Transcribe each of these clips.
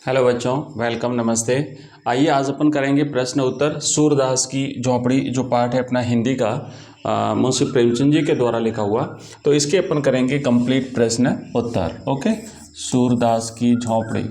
Hello बच्चों, welcome, नमस्ते। आइए आज अपन करेंगे प्रश्न उत्तर सूरदास की झोपड़ी, जो पाठ है अपना हिंदी का मुंशी प्रेमचंद जी के द्वारा लिखा हुआ। तो इसके अपन करेंगे कंप्लीट प्रश्न उत्तर। ओके, सूरदास की झोपड़ी।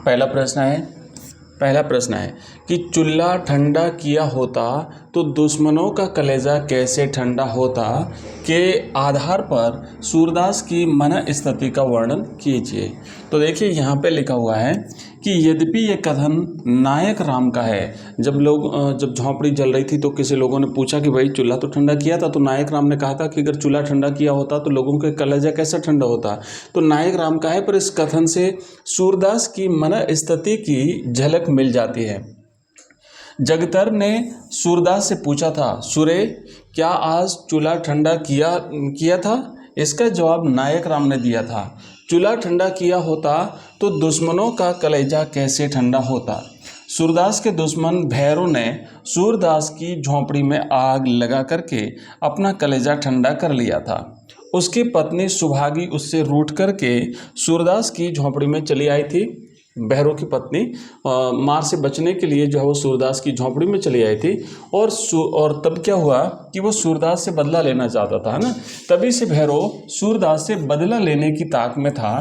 पहला प्रश्न है कि चूल्हा ठंडा किया होता तो दुश्मनों का कलेजा कैसे ठंडा होता के आधार पर सूरदास की मन स्थिति का वर्णन कीजिए। तो देखिए यहाँ पे लिखा हुआ है कि यद्यपि ये कथन नायक राम का है। जब झोंपड़ी जल रही थी तो किसी लोगों ने पूछा कि भाई चूल्हा तो ठंडा किया था, तो नायक राम ने कहा था कि अगर चूल्हा ठंडा किया होता तो लोगों के कलेजा कैसा ठंडा होता। तो नायक राम का है, पर इस कथन से सूरदास की मन स्थिति की झलक मिल जाती है। जगतर ने सूरदास से पूछा था, सूरे क्या आज चूल्हा ठंडा किया था? इसका जवाब नायक राम ने दिया था, चूल्हा ठंडा किया होता तो दुश्मनों का कलेजा कैसे ठंडा होता। सूरदास के दुश्मन भैरव ने सूरदास की झोंपड़ी में आग लगा करके अपना कलेजा ठंडा कर लिया था। उसकी पत्नी सुभागी उससे रूठ करके सूरदास की झोंपड़ी में चली आई थी। भैरव की पत्नी मार से बचने के लिए जो है वो सूरदास की झोंपड़ी में चली आई थी। और तब क्या हुआ कि वो सूरदास से बदला लेना चाहता था, है ना। तभी से भैरव सूरदास से बदला लेने की ताक में था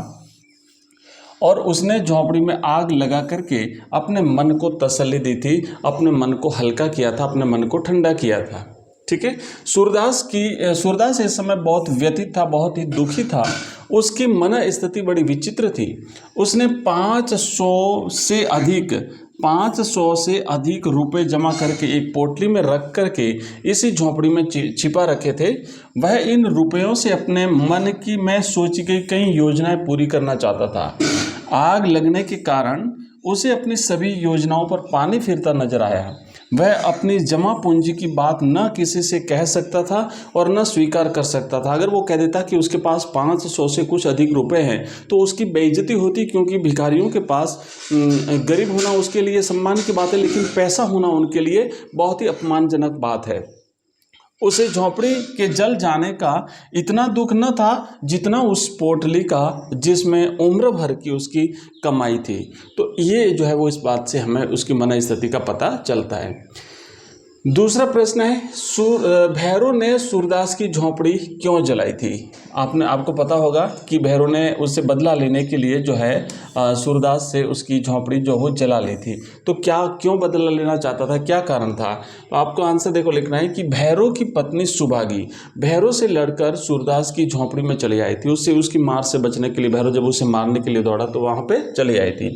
और उसने झोंपड़ी में आग लगा करके अपने मन को तसल्ली दी थी, अपने मन को हल्का किया था, अपने मन को ठंडा किया था। ठीक है। सूरदास इस समय बहुत व्यथित था, बहुत ही दुखी था। उसकी मन स्थिति बड़ी विचित्र थी। उसने 500 से अधिक रुपए जमा करके एक पोटली में रख करके इसी झोंपड़ी में छिपा रखे थे। वह इन रुपयों से अपने मन की मैं सोची गई कई योजनाएं पूरी करना चाहता था। आग लगने के कारण उसे अपनी सभी योजनाओं पर पानी फिरता नजर आया। वह अपनी जमा पूंजी की बात न किसी से कह सकता था और न स्वीकार कर सकता था। अगर वो कह देता कि उसके पास 500 से कुछ अधिक रुपए हैं तो उसकी बेइज्जती होती, क्योंकि भिखारियों के पास गरीब होना उसके लिए सम्मान की बात है, लेकिन पैसा होना उनके लिए बहुत ही अपमानजनक बात है। उसे झोंपड़ी के जल जाने का इतना दुख न था जितना उस पोटली का जिसमें उम्र भर की उसकी कमाई थी। तो ये जो है वो इस बात से हमें उसकी मन स्थिति का पता चलता है। दूसरा प्रश्न है, भैरव ने सूरदास की झोंपड़ी क्यों जलाई थी? आपको पता होगा कि भैरव ने उससे बदला लेने के लिए जो है सूरदास से उसकी झोंपड़ी जो वो जला ली थी। तो क्यों बदला लेना चाहता था, क्या कारण था? तो आपको आंसर देखो लिखना है कि भैरव की पत्नी सुभागी भैरव से लड़कर सूरदास की झोंपड़ी में चली आई थी। उससे उसकी मार से बचने के लिए भैरव जब उसे मारने के लिए दौड़ा तो वहाँ पे चली आई थी।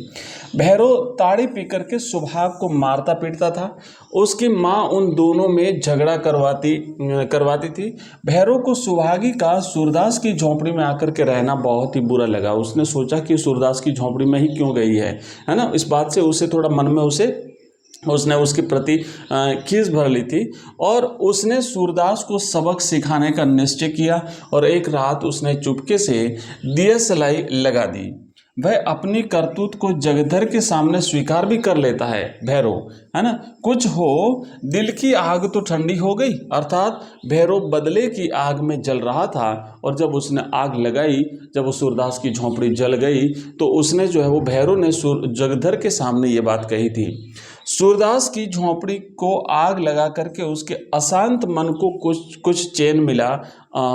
भैरव ताड़ी पी करके सुभाग को मारता पीटता था। उसकी माँ उन दोनों में झगड़ा करवाती थी। भैरव को सुभागी का सूरदास की झोंपड़ी में आकर के रहना बहुत ही बुरा लगा। उसने सोचा कि सूरदास की झोंपड़ी में ही क्यों गई है ना। इस बात से उसे थोड़ा मन में उसने उसके प्रति खीस भर ली थी और उसने सूरदास को सबक सिखाने का निश्चय किया। और एक रात उसने चुपके से दिया सलाई लगा दी। वह अपनी करतूत को जगधर के सामने स्वीकार भी कर लेता है भैरव, है ना। कुछ हो, दिल की आग तो ठंडी हो गई। अर्थात भैरव बदले की आग में जल रहा था और जब उसने आग लगाई, जब वो सूरदास की झोंपड़ी जल गई तो उसने जो है वो भैरव ने जगधर के सामने ये बात कही थी। सूरदास की झोंपड़ी को आग लगा करके उसके अशांत मन को कुछ चैन मिला,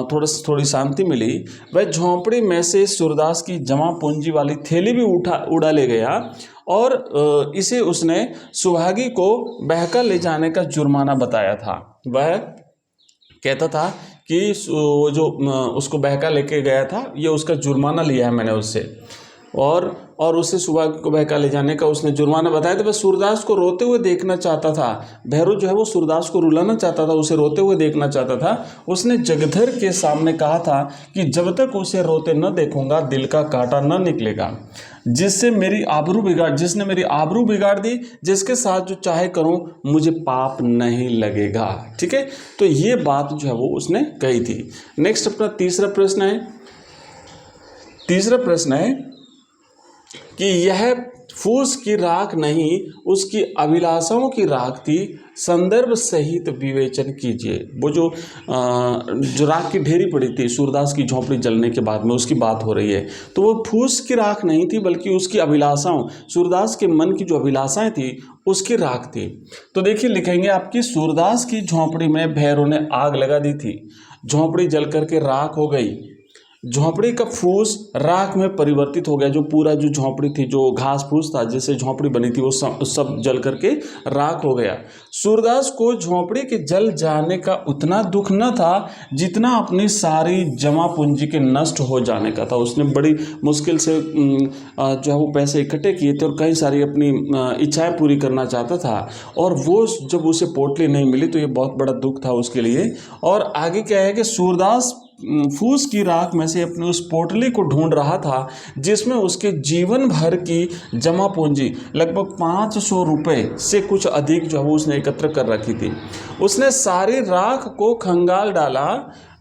थोड़ी शांति मिली। वह झोंपड़ी में से सूरदास की जमा पूंजी वाली थैली भी उड़ा ले गया और इसे उसने सुभागी को बहका ले जाने का जुर्माना बताया था। वह कहता था कि वो जो उसको बहका लेके गया था, ये उसका जुर्माना लिया है मैंने उससे, और उसे सुभागी को बहका ले जाने का उसने जुर्माना बताया। तो वह सूरदास को रोते हुए देखना चाहता था। भैरव जो है वो सूरदास को रुलाना चाहता था, उसे रोते हुए देखना चाहता था। उसने जगधर के सामने कहा था कि जब तक उसे रोते न देखूंगा दिल का कांटा न निकलेगा। जिसने मेरी आबरू बिगाड़ दी, जिसके साथ जो चाहे करूं, मुझे पाप नहीं लगेगा। ठीक है। तो ये बात जो है वो उसने कही थी। नेक्स्ट अपना तीसरा प्रश्न है कि यह फूस की राख नहीं, उसकी अभिलाषाओं की राख थी, संदर्भ सहित विवेचन कीजिए। वो जो राख की ढेरी पड़ी थी सूरदास की झोंपड़ी जलने के बाद में, उसकी बात हो रही है। तो वो फूस की राख नहीं थी, बल्कि उसकी अभिलाषाओं, सूरदास के मन की जो अभिलाषाएं थी उसकी राख थी। तो देखिए लिखेंगे आपकी, सूरदास की झोंपड़ी में भैरव ने आग लगा दी थी, झोंपड़ी जल करके राख हो गई, झोंपड़ी का फूस राख में परिवर्तित हो गया, जो पूरा जो झोंपड़ी थी, जो घास फूस था जिससे झोंपड़ी बनी थी, वो सब जल करके राख हो गया। सूरदास को झोंपड़ी के जल जाने का उतना दुख न था जितना अपनी सारी जमा पूंजी के नष्ट हो जाने का था। उसने बड़ी मुश्किल से जो है वो पैसे इकट्ठे किए थे और कई सारी अपनी इच्छाएं पूरी करना चाहता था, और वो जब उसे पोटली नहीं मिली तो ये बहुत बड़ा दुख था उसके लिए। और आगे क्या है कि सूरदास फूस की राख में से अपनी उस पोटली को ढूंढ रहा था जिसमें उसके जीवन भर की जमा पूंजी लगभग 500 रुपये से कुछ अधिक जो है उसने एकत्र कर रखी थी। उसने सारी राख को खंगाल डाला,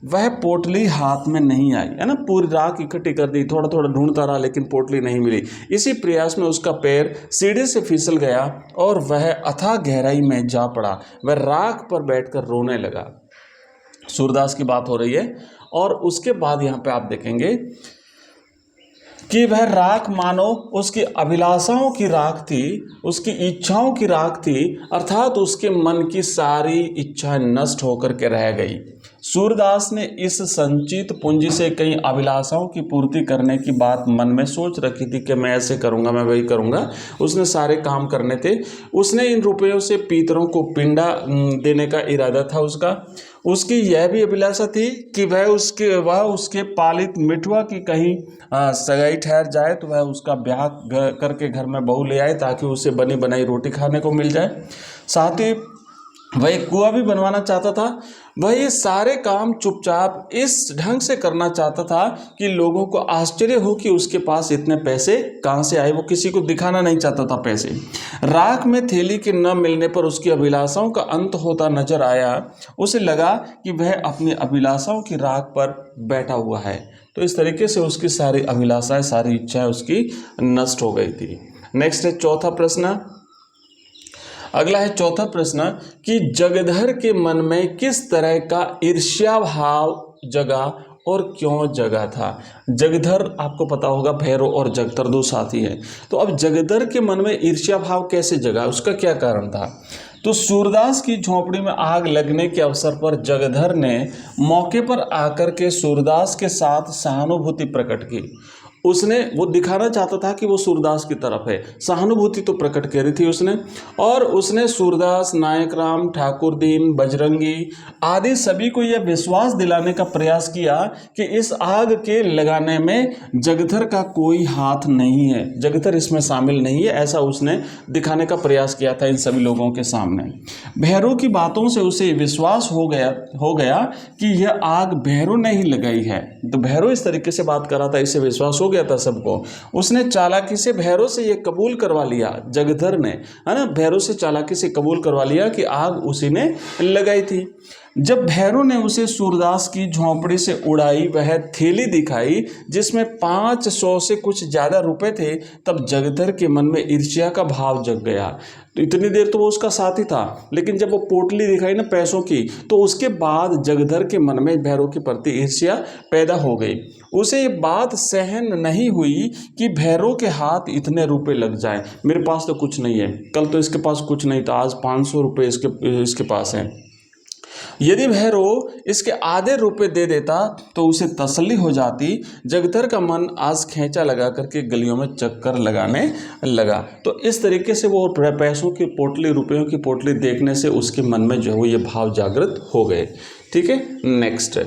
वह पोटली हाथ में नहीं आई, है ना। पूरी राख इकट्ठी कर दी, थोड़ा थोड़ा ढूंढता रहा लेकिन पोटली नहीं मिली। इसी प्रयास में उसका पैर सीढ़ी से फिसल गया और वह अथाह गहराई में जा पड़ा। वह राख पर बैठकर रोने लगा। सूरदास की बात हो रही है। और उसके बाद यहाँ पे आप देखेंगे कि वह राख मानो उसकी अभिलाषाओं की राख थी, उसकी इच्छाओं की राख थी, अर्थात उसके मन की सारी इच्छाएं नष्ट होकर के रह गई। सूरदास ने इस संचित पूंजी से कई अभिलाषाओं की पूर्ति करने की बात मन में सोच रखी थी कि मैं ऐसे करूंगा, मैं वही करूंगा। उसने सारे काम करने थे। उसने इन रुपयों से पितरों को पिंडा देने का इरादा था उसका। उसकी यह भी अभिलाषा थी कि वह उसके पालित मिठुआ की कहीं सगाई ठहर जाए तो वह उसका ब्याह करके घर में बहू ले आए ताकि उसे बनी बनाई रोटी खाने को मिल जाए। साथ ही वह एक कुआं भी बनवाना चाहता था। वह ये सारे काम चुपचाप इस ढंग से करना चाहता था कि लोगों को आश्चर्य हो कि उसके पास इतने पैसे कहाँ से आए। वो किसी को दिखाना नहीं चाहता था पैसे। राख में थैली के न मिलने पर उसकी अभिलाषाओं का अंत होता नजर आया। उसे लगा कि वह अपनी अभिलाषाओं की राख पर बैठा हुआ है। तो इस तरीके से उसकी सारी अभिलाषाएं, सारी इच्छाएं उसकी नष्ट हो गई थी। नेक्स्ट है चौथा प्रश्न। अगला है चौथा प्रश्न कि जगधर के मन में किस तरह का ईर्ष्या भाव जगा और क्यों जगा था। जगधर आपको पता होगा भैरव और जगधर दो साथी हैं। तो अब जगधर के मन में ईर्ष्या भाव कैसे जगा, उसका क्या कारण था। तो सूरदास की झोंपड़ी में आग लगने के अवसर पर जगधर ने मौके पर आकर के सूरदास के साथ सहानुभूति प्रकट की। उसने वो दिखाना चाहता था कि वो सूरदास की तरफ है, सहानुभूति तो प्रकट करी थी उसने। और उसने सूरदास, नायक राम, ठाकुर दीन, बजरंगी आदि सभी को यह विश्वास दिलाने का प्रयास किया कि इस आग के लगाने में जगधर का कोई हाथ नहीं है, जगधर इसमें शामिल नहीं है, ऐसा उसने दिखाने का प्रयास किया था इन सभी लोगों के सामने। भैरव की बातों से उसे विश्वास हो गया कि यह आग भैरव ने ही लगाई है। तो भैरव इस तरीके से बात कर रहा था, इससे विश्वास हो गया था सबको। उसने चालाकी से भैरव से ये कबूल करवा लिया, जगधर ने, है ना, भैरव से चालाकी से कबूल करवा लिया कि आग उसी ने लगाई थी। जब भैरव ने उसे सूरदास की झोंपड़ी से उड़ाई वह थैली दिखाई जिसमें 500 से कुछ ज़्यादा रुपए थे, तब जगधर के मन में ईर्ष्या का भाव जग गया। तो इतनी देर तो वो उसका साथी था, लेकिन जब वो पोटली दिखाई ना पैसों की, तो उसके बाद जगधर के मन में भैरव के प्रति ईर्ष्या पैदा हो गई। उसे ये बात सहन नहीं हुई कि भैरव के हाथ इतने रुपए लग जाएं। मेरे पास तो कुछ नहीं है, कल तो इसके पास कुछ नहीं था, आज 500 रुपये इसके पास हैं। यदि भैरव इसके आधे रुपए दे देता तो उसे तसल्ली हो जाती। जगधर का मन आज खींचा लगा करके गलियों में चक्कर लगाने लगा। तो इस तरीके से वो पैसों की पोटली, रुपयों की पोटली देखने से उसके मन में जो है वो ये भाव जागृत हो गए। ठीक है, नेक्स्ट।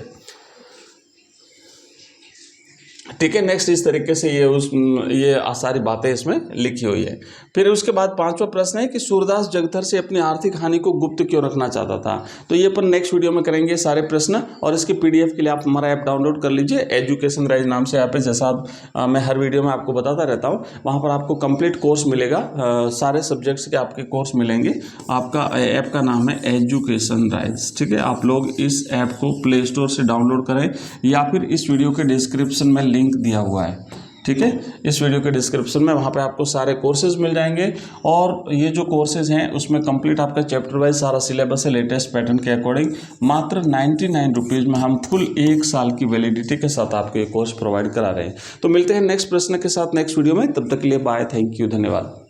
ठीक है, नेक्स्ट इस तरीके से ये सारी बातें इसमें लिखी हुई है। फिर उसके बाद पांचवा प्रश्न है कि सूरदास जगधर से अपनी आर्थिक हानि को गुप्त क्यों रखना चाहता था। तो ये अपन नेक्स्ट वीडियो में करेंगे सारे प्रश्न, और इसके PDF के लिए आप हमारा ऐप डाउनलोड कर लीजिए। एजुकेशन राइज नाम से ऐप है, जैसा मैं हर वीडियो में आपको बताता रहता हूँ। वहाँ पर आपको कंप्लीट कोर्स मिलेगा, सारे सब्जेक्ट्स के आपके कोर्स मिलेंगे। आपका ऐप का नाम है एजुकेशन राइज। ठीक है, आप लोग इस ऐप को प्ले स्टोर से डाउनलोड करें या फिर इस वीडियो के डिस्क्रिप्शन में लिंक दिया हुआ है, ठीक है। इस वीडियो के डिस्क्रिप्शन में वहाँ पे आपको सारे कोर्सेज मिल जाएंगे और ये जो कोर्सेज हैं उसमें कंप्लीट आपका चैप्टर वाइज सारा सिलेबस है लेटेस्ट पैटर्न के अकॉर्डिंग। मात्र 99 रुपीज़ में हम फुल 1 साल की वैलिडिटी के साथ आपको ये कोर्स प्रोवाइड करा रहे हैं। तो मिलते हैं नेक्स्ट प्रश्न के साथ नेक्स्ट वीडियो में, तब तक के लिए बाय, थैंक यू, धन्यवाद।